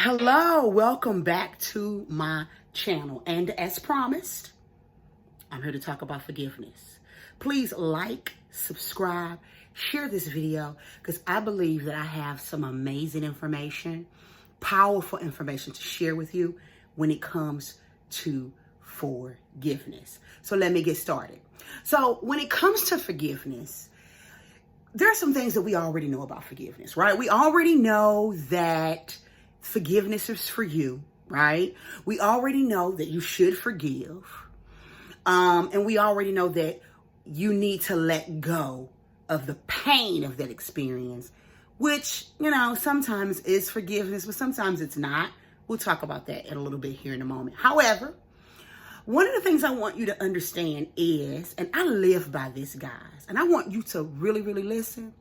Hello, welcome back to my channel. And as promised, I'm here to talk about forgiveness. Please like, subscribe, share this video because I believe that I have some amazing information, powerful information to share with you when it comes to forgiveness. So let me get started. So when it comes to forgiveness, there are some things that we already know about forgiveness, right? We already know that forgiveness is for you, right? We already know that you should forgive. And we already know that you need to let go of the pain of that experience, which, sometimes is forgiveness, but sometimes it's not. We'll talk about that in a little bit here in a moment. However, one of the things I want you to understand is, and I live by this, guys, and I want you to really, really listen,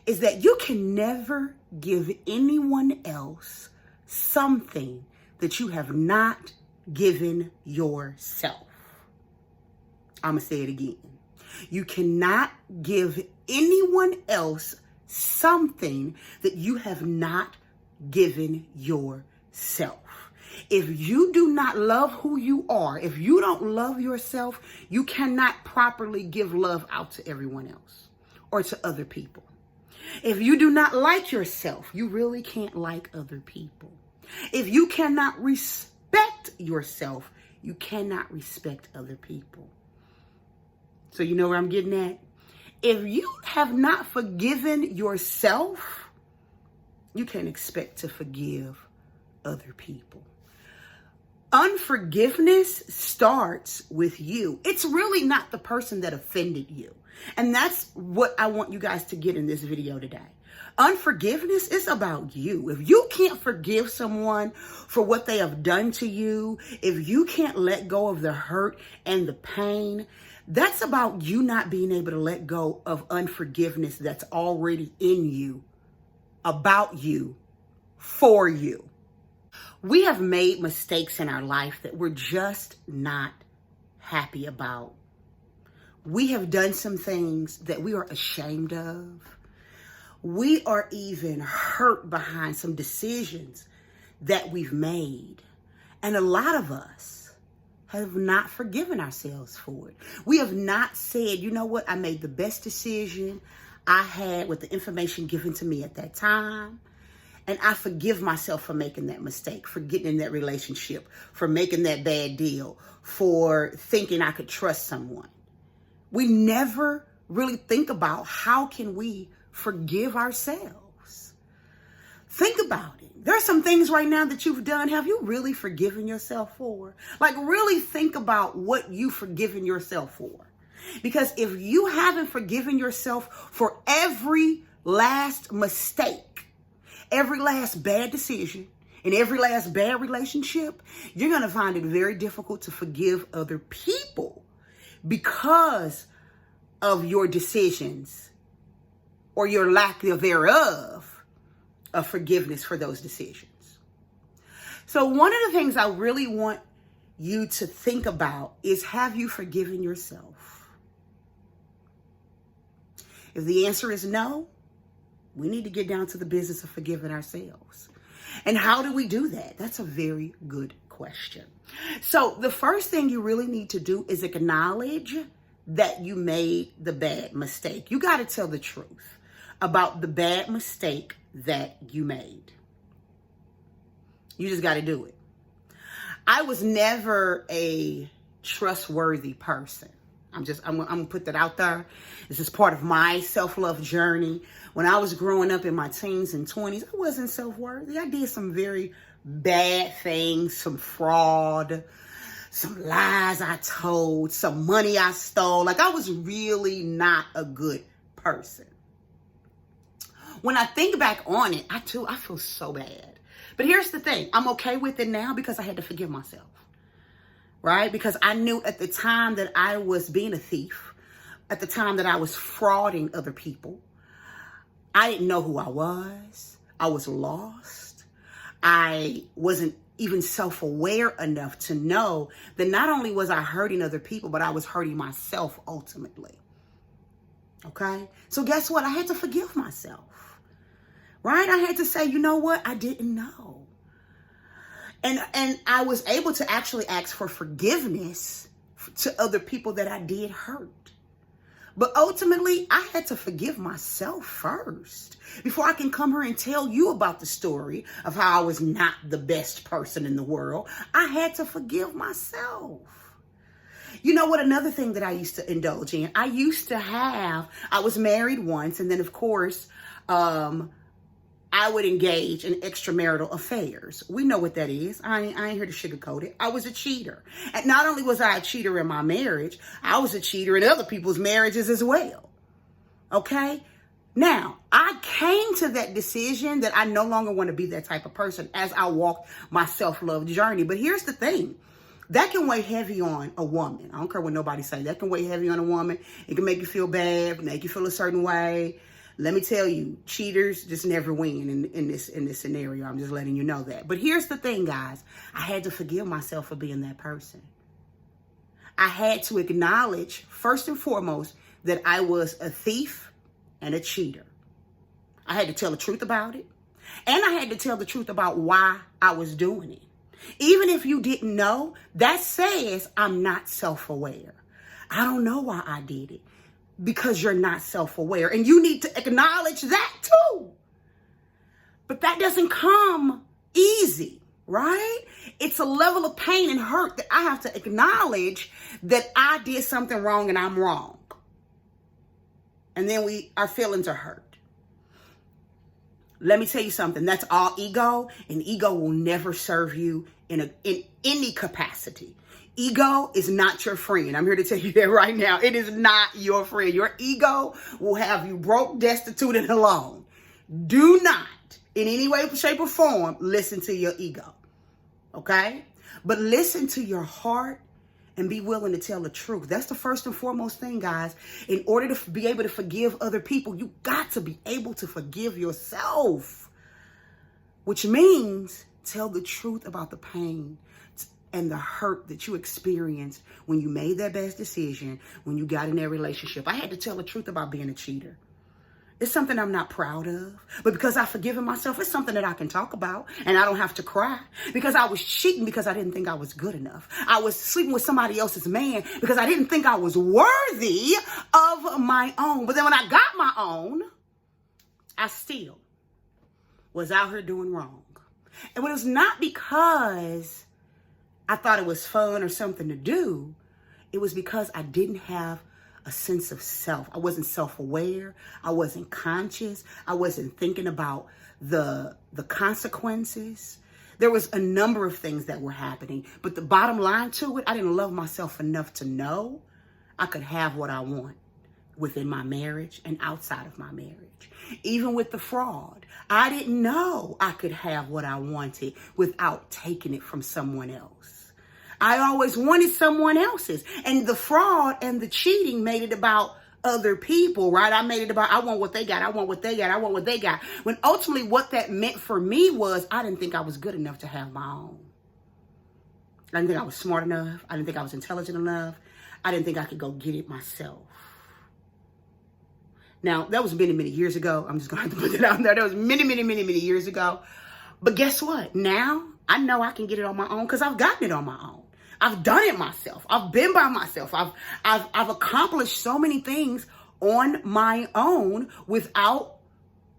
is that you can never give anyone else something that you have not given yourself. I'm going to say it again. You cannot give anyone else something that you have not given yourself. If you do not love who you are, if you don't love yourself, you cannot properly give love out to everyone else or to other people. If you do not like yourself, you really can't like other people. If you cannot respect yourself, you cannot respect other people. So you know where I'm getting at? If you have not forgiven yourself, you can't expect to forgive other people. Unforgiveness starts with you. It's really not the person that offended you. And that's what I want you guys to get in this video today. Unforgiveness is about you. If you can't forgive someone for what they have done to you, if you can't let go of the hurt and the pain, that's about you not being able to let go of unforgiveness that's already in you, about you, for you. We have made mistakes in our life that we're just not happy about. We have done some things that we are ashamed of. We are even hurt behind some decisions that we've made. And a lot of us have not forgiven ourselves for it. We have not said, you know what, I made the best decision I had with the information given to me at that time. And I forgive myself for making that mistake, for getting in that relationship, for making that bad deal, for thinking I could trust someone. We never really think about how can we forgive ourselves. Think about it. There are some things right now that you've done. Have you really forgiven yourself for? Like, really think about what you've forgiven yourself for. Because if you haven't forgiven yourself for every last mistake, every last bad decision, and every last bad relationship, you're going to find it very difficult to forgive other people because of your decisions or your lack thereof of forgiveness for those decisions. So one of the things I really want you to think about is, have you forgiven yourself? If the answer is no, we need to get down to the business of forgiving ourselves. And how do we do that? That's a very good question. So the first thing you really need to do is acknowledge that you made the bad mistake. You got to tell the truth about the bad mistake that you made. You just got to do it. I was never a trustworthy person. I'm gonna put that out there. This is part of my self-love journey. When I was growing up in my teens and 20s, I wasn't self-worthy. I did some very bad things, some fraud, some lies I told, some money I stole. Like, I was really not a good person. When I think back on it, I feel so bad. But here's the thing. I'm okay with it now because I had to forgive myself. Right? Because I knew at the time that I was being a thief, at the time that I was frauding other people, I didn't know who I was. I was lost. I wasn't even self-aware enough to know that not only was I hurting other people, but I was hurting myself ultimately. Okay? So guess what? I had to forgive myself. Right? I had to say, you know what? I didn't know. And I was able to actually ask for forgiveness to other people that I did hurt. But ultimately, I had to forgive myself first before I can come here and tell you about the story of how I was not the best person in the world. I had to forgive myself. You know what? Another thing that I used to indulge in, I was married once, and then of course, I would engage in extramarital affairs. We know what that is. I ain't here to sugarcoat it. I was a cheater. And not only was I a cheater in my marriage, I was a cheater in other people's marriages as well. Okay? Now, I came to that decision that I no longer want to be that type of person as I walked my self-love journey. But here's the thing. That can weigh heavy on a woman. I don't care what nobody say. That can weigh heavy on a woman. It can make you feel bad, make you feel a certain way. Let me tell you, cheaters just never win in this scenario. I'm just letting you know that. But here's the thing, guys. I had to forgive myself for being that person. I had to acknowledge, first and foremost, that I was a thief and a cheater. I had to tell the truth about it. And I had to tell the truth about why I was doing it. Even if you didn't know, that says I'm not self-aware. I don't know why I did it. Because you're not self-aware. And you need to acknowledge that too. But that doesn't come easy, right? It's a level of pain and hurt that I have to acknowledge that I did something wrong and I'm wrong. And then our feelings are hurt. Let me tell you something. That's all ego, and ego will never serve you in any capacity. Ego is not your friend. I'm here to tell you that right now. It is not your friend. Your ego will have you broke, destitute, and alone. Do not, in any way, shape, or form, listen to your ego. Okay? But listen to your heart and be willing to tell the truth. That's the first and foremost thing, guys. In order to be able to forgive other people, you got to be able to forgive yourself. Which means tell the truth about the pain and the hurt that you experienced when you made that best decision, when you got in that relationship. I had to tell the truth about being a cheater. It's something I'm not proud of, but because I've forgiven myself, it's something that I can talk about and I don't have to cry, because I was cheating because I didn't think I was good enough. I was sleeping with somebody else's man because I didn't think I was worthy of my own. But then when I got my own, I still was out here doing wrong. And it was not because I thought it was fun or something to do. It was because I didn't have a sense of self. I wasn't self-aware. I wasn't conscious. I wasn't thinking about the consequences. There was a number of things that were happening. But the bottom line to it, I didn't love myself enough to know I could have what I want within my marriage and outside of my marriage. Even with the fraud, I didn't know I could have what I wanted without taking it from someone else. I always wanted someone else's. And the fraud and the cheating made it about other people, right? I made it about, I want what they got. I want what they got. I want what they got. When ultimately what that meant for me was I didn't think I was good enough to have my own. I didn't think I was smart enough. I didn't think I was intelligent enough. I didn't think I could go get it myself. Now, that was many, many years ago. I'm just going to have to put it out there. That was many, many, many, many years ago. But guess what? Now, I know I can get it on my own because I've gotten it on my own. I've done it myself. I've been by myself. I've accomplished so many things on my own without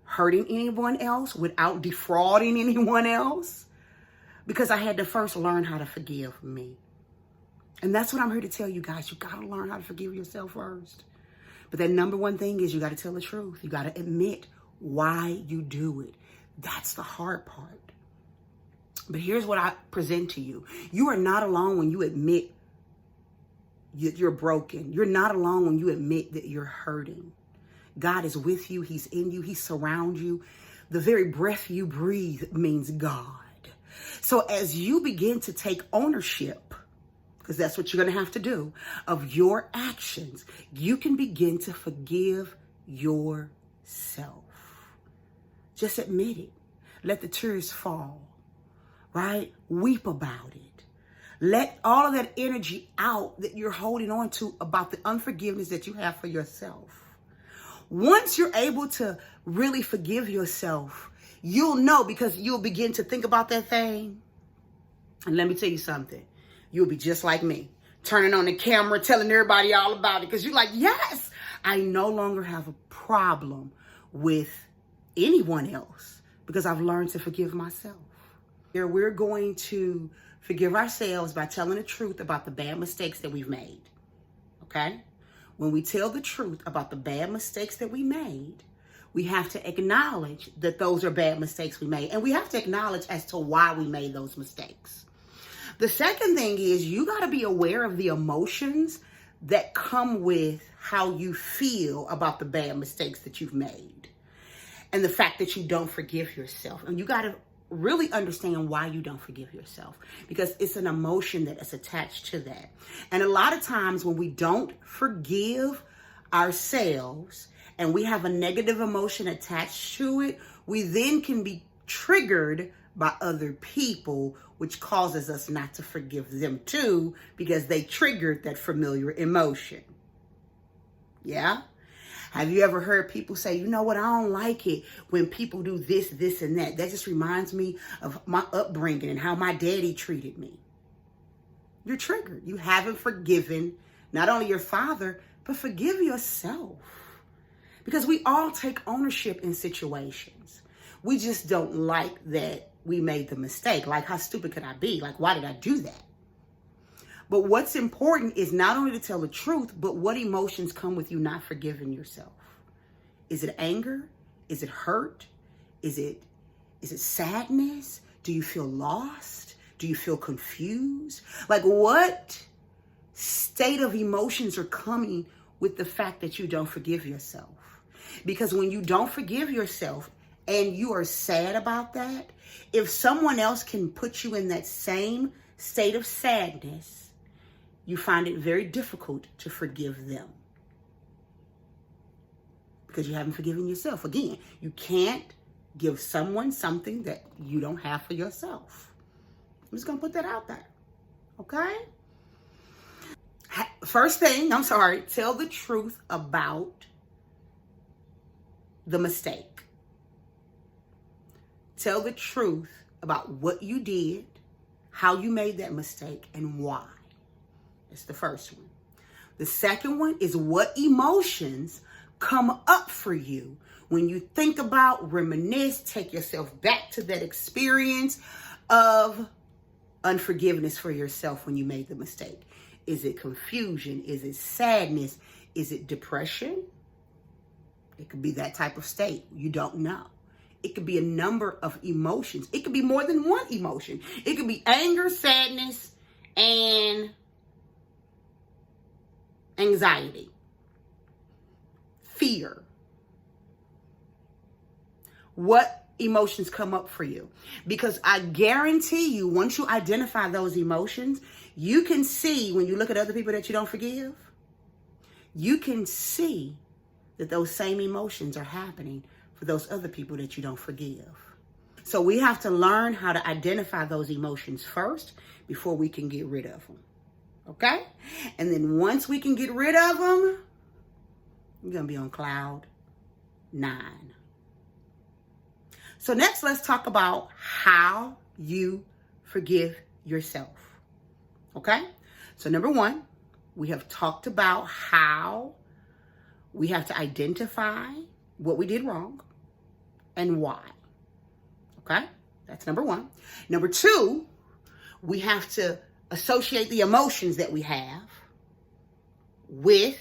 hurting anyone else, without defrauding anyone else, because I had to first learn how to forgive me. And that's what I'm here to tell you guys. You got to learn how to forgive yourself first. But that number one thing is you got to tell the truth. You got to admit why you do it. That's the hard part. But here's what I present to you. You are not alone when you admit you're broken. You're not alone when you admit that you're hurting. God is with you. He's in you. He surrounds you. The very breath you breathe means God. So as you begin to take ownership, because that's what you're going to have to do, of your actions, you can begin to forgive yourself. Just admit it. Let the tears fall. Right? Weep about it. Let all of that energy out that you're holding on to about the unforgiveness that you have for yourself. Once you're able to really forgive yourself, you'll know, because you'll begin to think about that thing And let me tell you something. You'll be just like me, turning on the camera, telling everybody all about it. Because you're like, yes, I no longer have a problem with anyone else because I've learned to forgive myself. Here we're going to forgive ourselves by telling the truth about the bad mistakes that we've made. Okay? When we tell the truth about the bad mistakes that we made, we have to acknowledge that those are bad mistakes we made. And we have to acknowledge as to why we made those mistakes. The second thing is you got to be aware of the emotions that come with how you feel about the bad mistakes that you've made. And the fact that you don't forgive yourself. And you got to really understand why you don't forgive yourself, because it's an emotion that is attached to that. And a lot of times when we don't forgive ourselves and we have a negative emotion attached to it, we then can be triggered by other people, which causes us not to forgive them too, because they triggered that familiar emotion. Yeah? Have you ever heard people say, you know what, I don't like it when people do this, this, and that. That just reminds me of my upbringing and how my daddy treated me. You're triggered. You haven't forgiven not only your father, but forgive yourself. Because we all take ownership in situations. We just don't like that we made the mistake. Like, how stupid could I be? Like, why did I do that? But what's important is not only to tell the truth, but what emotions come with you not forgiving yourself. Is it anger? Is it hurt? Is it sadness? Do you feel lost? Do you feel confused? Like, what state of emotions are coming with the fact that you don't forgive yourself? Because when you don't forgive yourself and you are sad about that, if someone else can put you in that same state of sadness, you find it very difficult to forgive them because you haven't forgiven yourself. Again, you can't give someone something that you don't have for yourself. I'm just going to put that out there. Okay? First thing, tell the truth about the mistake. Tell the truth about what you did, how you made that mistake, and why. That's the first one. The second one is what emotions come up for you when you think about, reminisce, take yourself back to that experience of unforgiveness for yourself when you made the mistake. Is it confusion? Is it sadness? Is it depression? It could be that type of state. You don't know. It could be a number of emotions. It could be more than one emotion. It could be anger, sadness, and anxiety, fear. What emotions come up for you? Because I guarantee you, once you identify those emotions, you can see when you look at other people that you don't forgive, you can see that those same emotions are happening for those other people that you don't forgive. So we have to learn how to identify those emotions first before we can get rid of them. Okay? And then once we can get rid of them, you're going to be on cloud 9. So next, let's talk about how you forgive yourself. Okay? So number 1, we have talked about how we have to identify what we did wrong and why. Okay? That's number 1. Number 2, we have to associate the emotions that we have with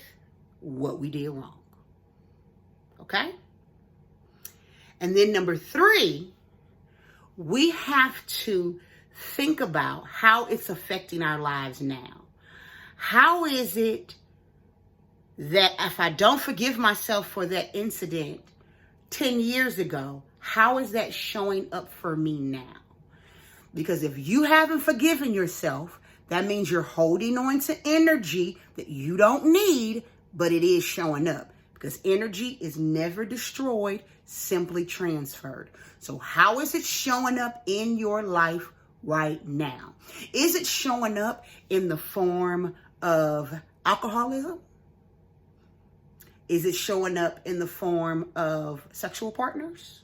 what we did wrong. Okay? And then number 3, we have to think about how it's affecting our lives now. How is it that if I don't forgive myself for that incident 10 years ago, how is that showing up for me now? Because if you haven't forgiven yourself, that means you're holding on to energy that you don't need, but it is showing up. Because energy is never destroyed, simply transferred. So how is it showing up in your life right now? Is it showing up in the form of alcoholism? Is it showing up in the form of sexual partners?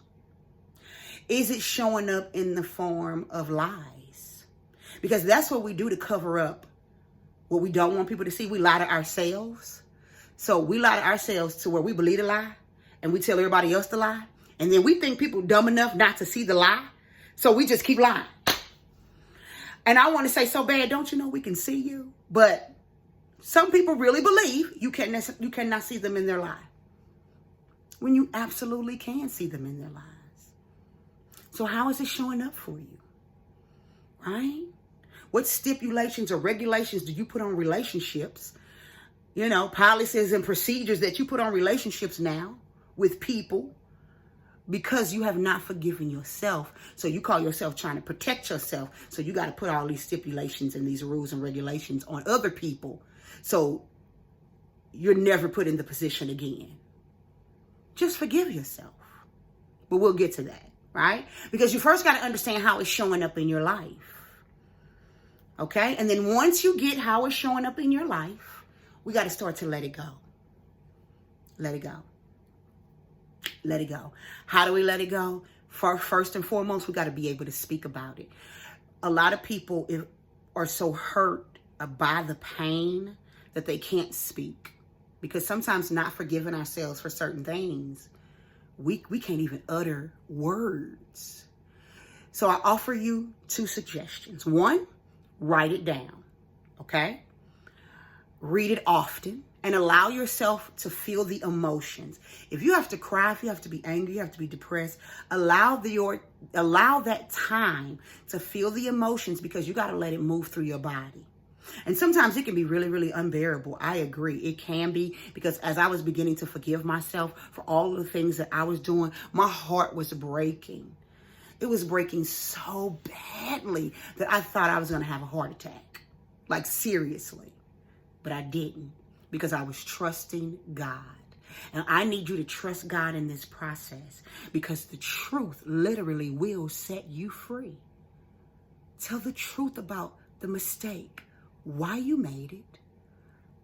Is it showing up in the form of lies? Because that's what we do to cover up what we don't want people to see. We lie to ourselves. So we lie to ourselves to where we believe the lie and we tell everybody else the lie. And then we think people dumb enough not to see the lie. So we just keep lying. And I want to say so bad, don't you know we can see you? But some people really believe you cannot see them in their lie, when you absolutely can see them in their lies. So how is it showing up for you? Right? What stipulations or regulations do you put on relationships? You know, policies and procedures that you put on relationships now with people because you have not forgiven yourself. So you call yourself trying to protect yourself. So you got to put all these stipulations and these rules and regulations on other people. So you're never put in the position again. Just forgive yourself. But we'll get to that, right? Because you first got to understand how it's showing up in your life. Okay? And then once you get how it's showing up in your life, we got to start to let it go. Let it go. Let it go. How do we let it go? First and foremost, we got to be able to speak about it. A lot of people are so hurt by the pain that they can't speak. Because sometimes not forgiving ourselves for certain things, we can't even utter words. So I offer you 2 suggestions. 1, write it down. Okay? Read it often and allow yourself to feel the emotions. If you have to cry, if you have to be angry, you have to be depressed, allow that time to feel the emotions, because you got to let it move through your body. And sometimes it can be really, really unbearable. I agree. It can be, because as I was beginning to forgive myself for all of the things that I was doing, my heart was breaking. It was breaking so badly that I thought I was going to have a heart attack. Like, seriously. But I didn't, because I was trusting God. And I need you to trust God in this process, because the truth literally will set you free. Tell the truth about the mistake, why you made it,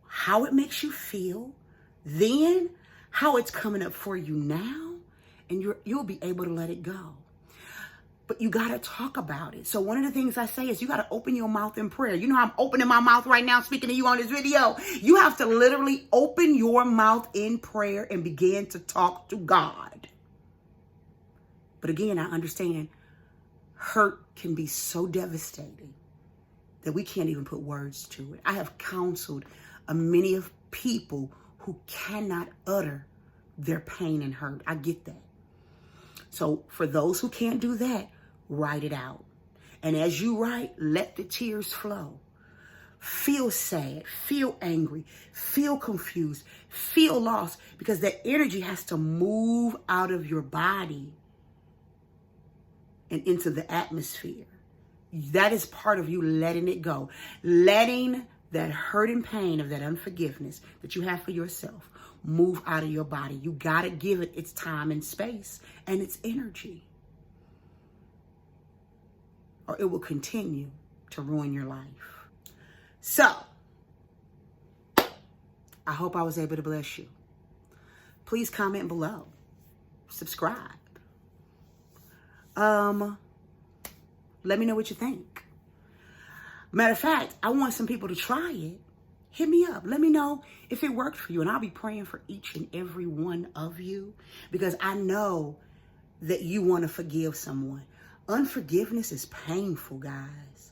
how it makes you feel, then how it's coming up for you now, and you'll be able to let it go. But you got to talk about it. So one of the things I say is you got to open your mouth in prayer. You know how I'm opening my mouth right now speaking to you on this video? You have to literally open your mouth in prayer and begin to talk to God. But again, I understand hurt can be so devastating that we can't even put words to it. I have counseled many of people who cannot utter their pain and hurt. I get that. So for those who can't do that, write it out. And as you write, let the tears flow. Feel sad, feel angry, feel confused, feel lost, because that energy has to move out of your body and into the atmosphere. That is part of you letting it go. Letting that hurt and pain of that unforgiveness that you have for yourself move out of your body. You got to give it its time and space and its energy, or it will continue to ruin your life. So, I hope I was able to bless you. Please comment below. Subscribe. Let me know what you think. Matter of fact, I want some people to try it. Hit me up. Let me know if it worked for you. And I'll be praying for each and every one of you, because I know that you want to forgive someone. Unforgiveness is painful, guys.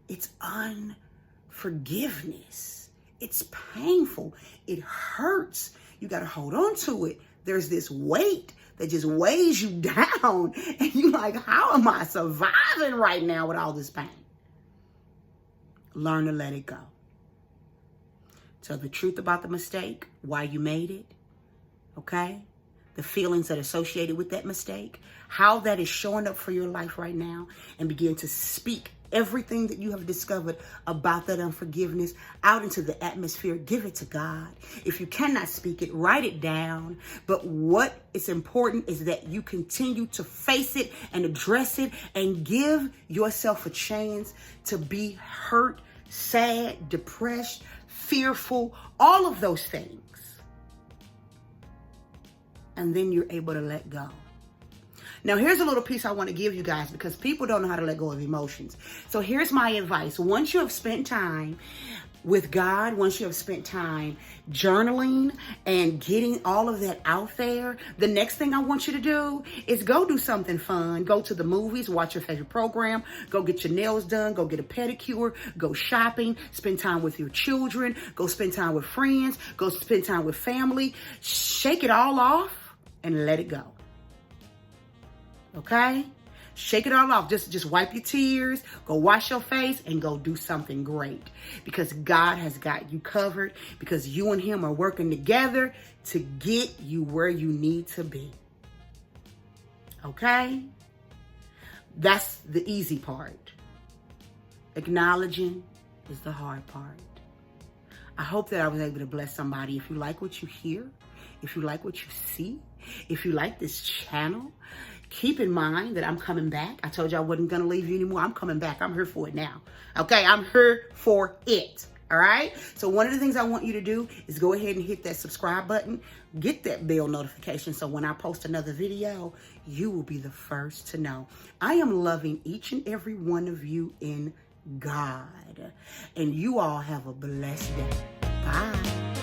It's unforgiveness. It's painful. It hurts. You got to hold on to it. There's this weight that just weighs you down. And you're like, how am I surviving right now with all this pain? Learn to let it go. Tell the truth about the mistake, why you made it, okay? The feelings that are associated with that mistake, how that is showing up for your life right now, and begin to speak everything that you have discovered about that unforgiveness out into the atmosphere. Give it to God. If you cannot speak it, write it down. But what is important is that you continue to face it and address it and give yourself a chance to be hurt, sad, depressed, fearful, all of those things. And then you're able to let go. Now, here's a little piece I want to give you guys because people don't know how to let go of emotions. So here's my advice. Once you have spent time with God, once you have spent time journaling and getting all of that out there, the next thing I want you to do is go do something fun. Go to the movies, watch your favorite program, go get your nails done, go get a pedicure, go shopping, spend time with your children, go spend time with friends, go spend time with family. Shake it all off and let it go. Okay? Shake it all off. Just wipe your tears, go wash your face, and go do something great. Because God has got you covered. Because you and him are working together to get you where you need to be. Okay? That's the easy part. Acknowledging is the hard part. I hope that I was able to bless somebody. If you like what you hear, if you like what you see, if you like this channel, keep in mind that I'm coming back. I told you I wasn't going to leave you anymore. I'm coming back. I'm here for it now. Okay, I'm here for it. All right? So one of the things I want you to do is go ahead and hit that subscribe button. Get that bell notification so when I post another video, you will be the first to know. I am loving each and every one of you in God. And you all have a blessed day. Bye.